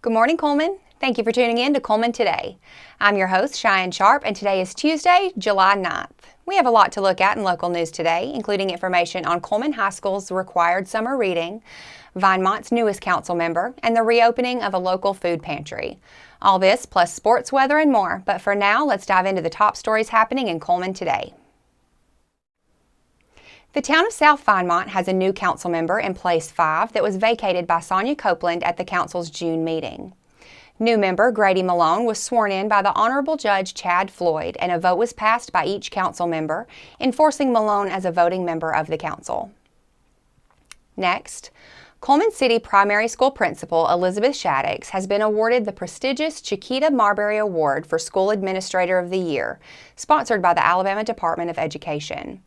Good morning, Cullman. Thank you for tuning in to Cullman Today. I'm your host, Cheyenne Sharp, and today is Tuesday, July 9th. We have a lot to look at in local news today, including information on Cullman High School's required summer reading, Vinemont's newest council member, and the reopening of a local food pantry. All this plus sports, weather, and more. But for now, let's dive into the top stories happening in Cullman today. The town of South Vinemont has a new council member in Place 5 that was vacated by Sonia Copeland at the council's June meeting. New member Grady Malone was sworn in by the Honorable Judge Chad Floyd, and a vote was passed by each council member, enforcing Malone as a voting member of the council. Next, Cullman City Primary School Principal Elizabeth Shaddix has been awarded the prestigious Chiquita Marbury Award for School Administrator of the Year, sponsored by the Alabama Department of Education.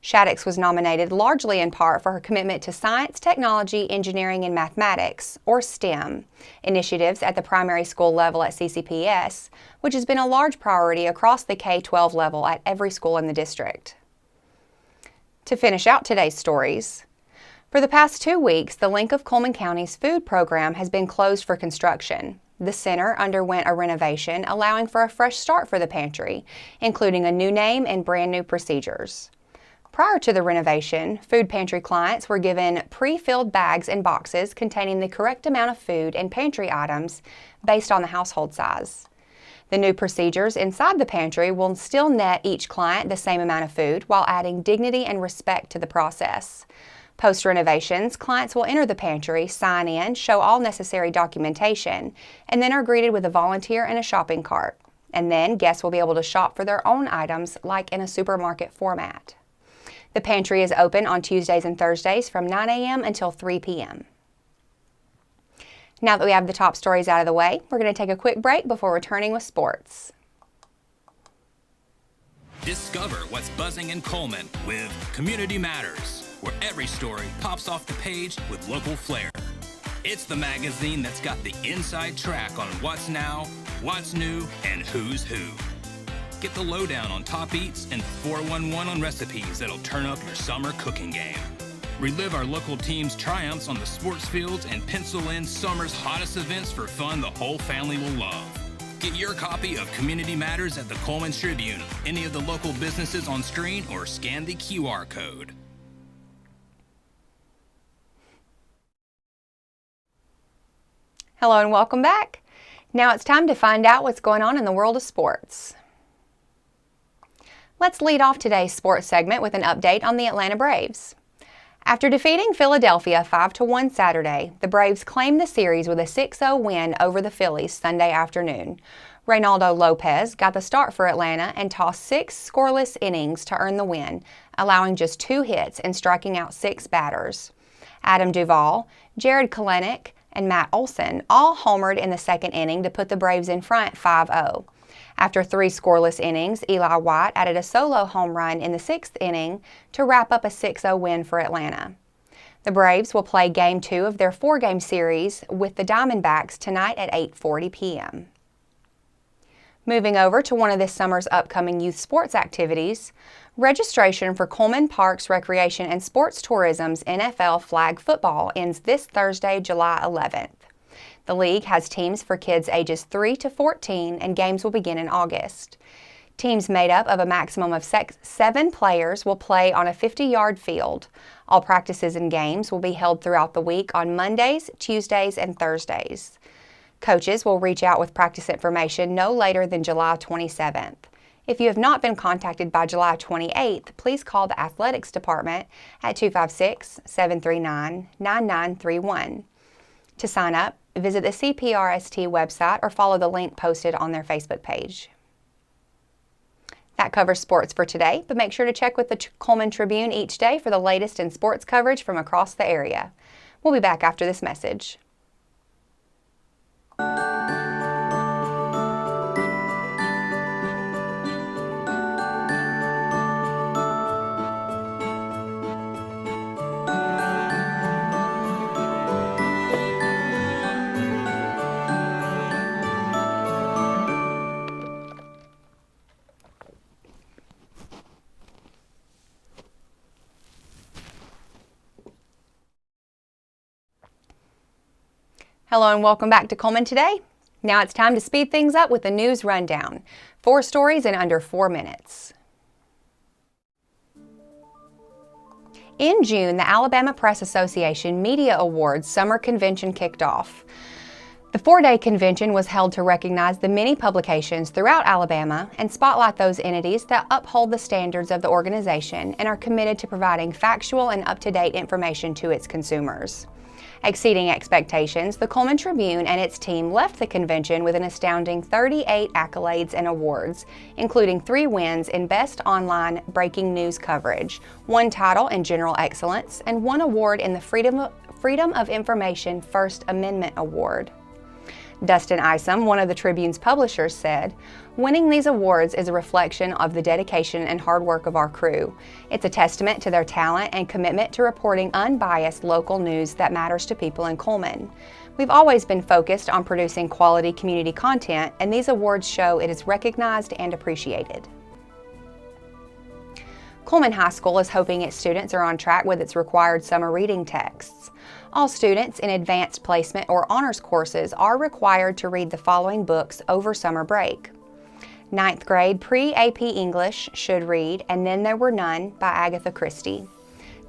Shaddix was nominated largely in part for her commitment to science, technology, engineering, and mathematics, or STEM, initiatives at the primary school level at CCPS, which has been a large priority across the K-12 level at every school in the district. To finish out today's stories, for the past 2 weeks, the length of Cullman County's food program has been closed for construction. The center underwent a renovation, allowing for a fresh start for the pantry, including a new name and brand new procedures. Prior to the renovation, food pantry clients were given pre-filled bags and boxes containing the correct amount of food and pantry items based on the household size. The new procedures inside the pantry will still net each client the same amount of food while adding dignity and respect to the process. Post-renovations, clients will enter the pantry, sign in, show all necessary documentation, and then are greeted with a volunteer and a shopping cart. And then guests will be able to shop for their own items like in a supermarket format. The pantry is open on Tuesdays and Thursdays from 9 a.m. until 3 p.m. Now that we have the top stories out of the way, we're going to take a quick break before returning with sports. Discover what's buzzing in Cullman with Community Matters, where every story pops off the page with local flair. It's the magazine that's got the inside track on what's now, what's new, and who's who. Get the lowdown on top eats and 411 on recipes that'll turn up your summer cooking game. Relive our local team's triumphs on the sports fields and pencil in summer's hottest events for fun the whole family will love. Get your copy of Community Matters at the Cullman Tribune, any of the local businesses on screen, or scan the QR code. Hello and welcome back. Now it's time to find out what's going on in the world of sports. Let's lead off today's sports segment with an update on the Atlanta Braves. After defeating Philadelphia 5-1 Saturday, the Braves claimed the series with a 6-0 win over the Phillies Sunday afternoon. Reynaldo Lopez got the start for Atlanta and tossed 6 scoreless innings to earn the win, allowing just 2 hits and striking out 6 batters. Adam Duvall, Jared Kelenic, and Matt Olson all homered in the second inning to put the Braves in front 5-0. After 3 scoreless innings, Eli White added a solo home run in the 6th inning to wrap up a 6-0 win for Atlanta. The Braves will play Game 2 of their 4-game series with the Diamondbacks tonight at 8:40 p.m. Moving over to one of this summer's upcoming youth sports activities, registration for Cullman Parks Recreation and Sports Tourism's NFL Flag Football ends this Thursday, July 11th. The league has teams for kids ages 3 to 14 and games will begin in August. Teams made up of a maximum of 7 players will play on a 50-yard field. All practices and games will be held throughout the week on Mondays, Tuesdays, and Thursdays. Coaches will reach out with practice information no later than July 27th. If you have not been contacted by July 28th, please call the athletics department at 256-739-9931. To sign up, visit the CPRST website or follow the link posted on their Facebook page. That covers sports for today, but make sure to check with the Cullman Tribune each day for the latest in sports coverage from across the area. We'll be back after this message. Hello and welcome back to Cullman Today. Now it's time to speed things up with the news rundown. 4 stories in under 4 minutes. In June, the Alabama Press Association Media Awards Summer Convention kicked off. The 4-day convention was held to recognize the many publications throughout Alabama and spotlight those entities that uphold the standards of the organization and are committed to providing factual and up-to-date information to its consumers. Exceeding expectations, the Cullman Tribune and its team left the convention with an astounding 38 accolades and awards, including 3 wins in Best Online Breaking News Coverage, 1 title in General Excellence, and 1 award in the Freedom of Information First Amendment Award. Dustin Isom, one of the Tribune's publishers, said, "Winning these awards is a reflection of the dedication and hard work of our crew. It's a testament to their talent and commitment to reporting unbiased local news that matters to people in Cullman. We've always been focused on producing quality community content, and these awards show it is recognized and appreciated." Cullman High School is hoping its students are on track with its required summer reading texts. All students in advanced placement or honors courses are required to read the following books over summer break. 9th grade pre-AP English should read And Then There Were None by Agatha Christie.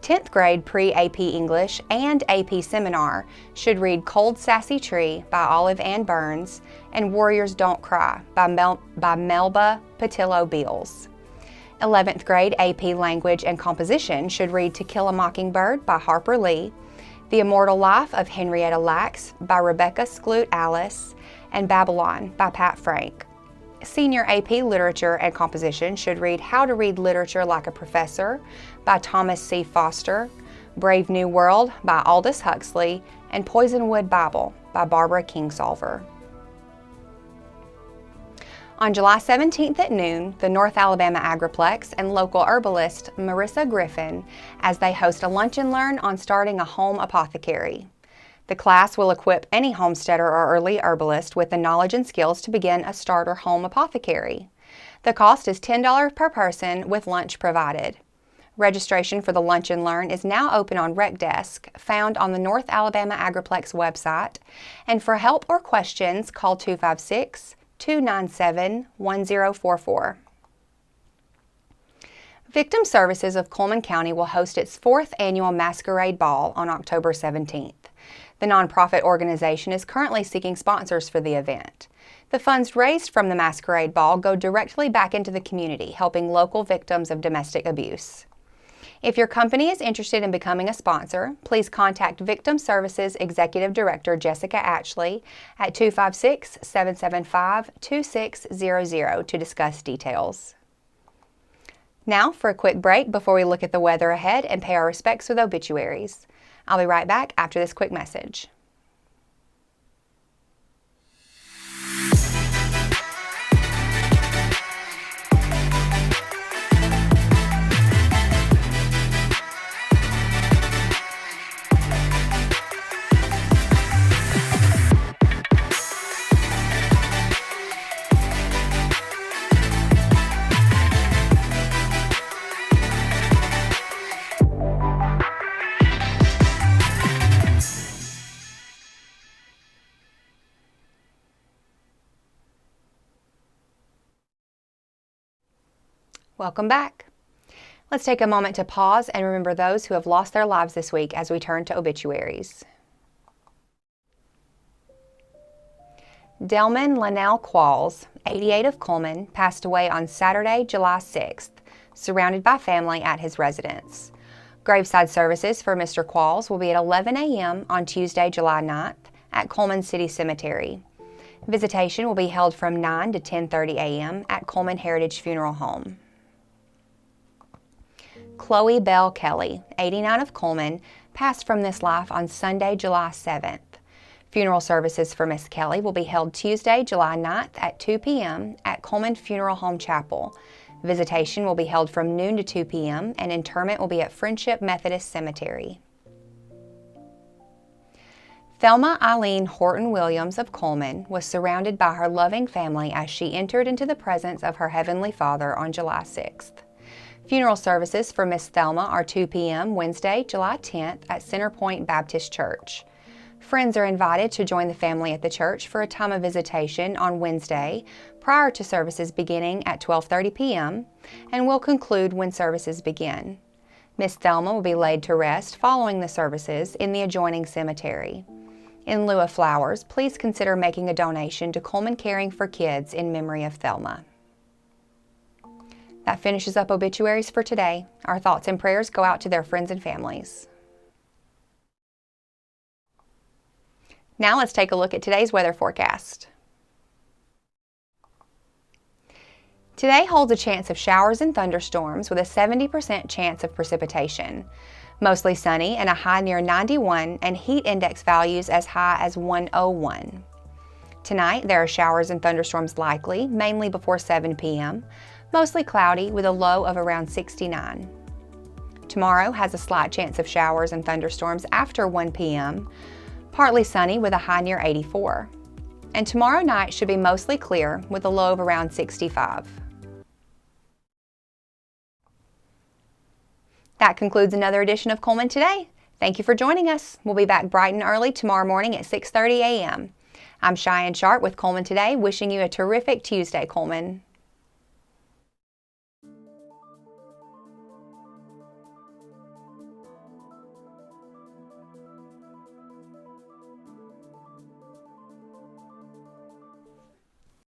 10th grade pre-AP English and AP Seminar should read Cold Sassy Tree by Olive Ann Burns and Warriors Don't Cry by Melba Patillo Beals. 11th grade AP Language and Composition should read To Kill a Mockingbird by Harper Lee, The Immortal Life of Henrietta Lacks by Rebecca Skloot Alice, and Babylon by Pat Frank. Senior AP Literature and Composition should read How to Read Literature Like a Professor by Thomas C. Foster, Brave New World by Aldous Huxley, and Poisonwood Bible by Barbara Kingsolver. On July 17th at noon, the North Alabama Agriplex and local herbalist Marissa Griffin as they host a lunch and learn on starting a home apothecary. The class will equip any homesteader or early herbalist with the knowledge and skills to begin a starter home apothecary. The cost is $10 per person with lunch provided. Registration for the Lunch and Learn is now open on Rec Desk, found on the North Alabama Agriplex website, and for help or questions, call 256-297-1044. Victim Services of Cullman County will host its 4th annual Masquerade Ball on October 17th. The nonprofit organization is currently seeking sponsors for the event. The funds raised from the Masquerade Ball go directly back into the community, helping local victims of domestic abuse. If your company is interested in becoming a sponsor, please contact Victim Services Executive Director Jessica Atchley at 256-775-2600 to discuss details. Now for a quick break before we look at the weather ahead and pay our respects with obituaries. I'll be right back after this quick message. Welcome back. Let's take a moment to pause and remember those who have lost their lives this week as we turn to obituaries. Delman Linnell Qualls, 88 of Cullman, passed away on Saturday, July 6th, surrounded by family at his residence. Graveside services for Mr. Qualls will be at 11 a.m. on Tuesday, July 9th at Cullman City Cemetery. Visitation will be held from 9 to 10:30 a.m. at Cullman Heritage Funeral Home. Chloe Bell Kelly, 89 of Cullman, passed from this life on Sunday, July 7th. Funeral services for Miss Kelly will be held Tuesday, July 9th at 2 p.m. at Cullman Funeral Home Chapel. Visitation will be held from noon to 2 p.m. and interment will be at Friendship Methodist Cemetery. Thelma Eileen Horton Williams of Cullman was surrounded by her loving family as she entered into the presence of her Heavenly Father on July 6th. Funeral services for Miss Thelma are 2 p.m. Wednesday, July 10th at Centerpoint Baptist Church. Friends are invited to join the family at the church for a time of visitation on Wednesday prior to services beginning at 12:30 p.m. and will conclude when services begin. Miss Thelma will be laid to rest following the services in the adjoining cemetery. In lieu of flowers, please consider making a donation to Cullman Caring for Kids in memory of Thelma. That finishes up obituaries for today. Our thoughts and prayers go out to their friends and families. Now let's take a look at today's weather forecast. Today holds a chance of showers and thunderstorms with a 70% chance of precipitation. Mostly sunny and a high near 91 and heat index values as high as 101. Tonight there are showers and thunderstorms likely, mainly before 7 p.m., mostly cloudy with a low of around 69. Tomorrow has a slight chance of showers and thunderstorms after 1 p.m., partly sunny with a high near 84. And tomorrow night should be mostly clear with a low of around 65. That concludes another edition of Cullman Today. Thank you for joining us. We'll be back bright and early tomorrow morning at 6:30 a.m. I'm Cheyenne Sharp with Cullman Today, wishing you a terrific Tuesday, Cullman.